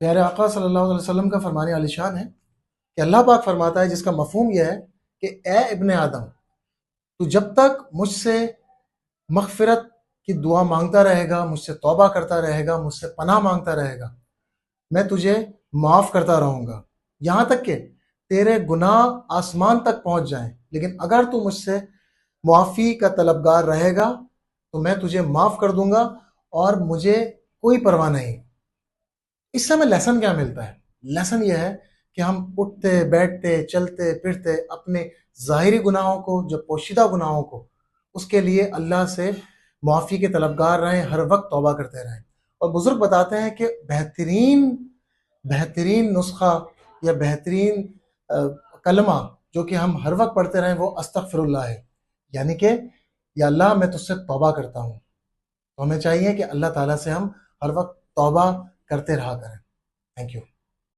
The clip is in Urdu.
پیارے آقا صلی اللہ علیہ وسلم کا فرمان عالی شان ہے کہ اللہ پاک فرماتا ہے، جس کا مفہوم یہ ہے کہ اے ابن آدم، تو جب تک مجھ سے مغفرت کی دعا مانگتا رہے گا، مجھ سے توبہ کرتا رہے گا، مجھ سے پناہ مانگتا رہے گا، میں تجھے معاف کرتا رہوں گا، یہاں تک کہ تیرے گناہ آسمان تک پہنچ جائیں، لیکن اگر تو مجھ سے معافی کا طلبگار رہے گا تو میں تجھے معاف کر دوں گا، اور مجھے کوئی پرواہ نہیں۔ اس سے ہمیں لیسن کیا ملتا ہے؟ لیسن یہ ہے کہ ہم اٹھتے بیٹھتے چلتے پھرتے اپنے ظاہری گناہوں کو، جو پوشیدہ گناہوں کو، اس کے لیے اللہ سے معافی کے طلبگار رہیں، ہر وقت توبہ کرتے رہیں۔ اور بزرگ بتاتے ہیں کہ بہترین نسخہ یا بہترین کلمہ جو کہ ہم ہر وقت پڑھتے رہیں وہ استغفر اللہ ہے، یعنی کہ یا اللہ میں تجھ سے توبہ کرتا ہوں۔ تو ہمیں چاہیے کہ اللہ تعالیٰ سے ہم ہر وقت توبہ کرتے رہا کریں۔ Thank you.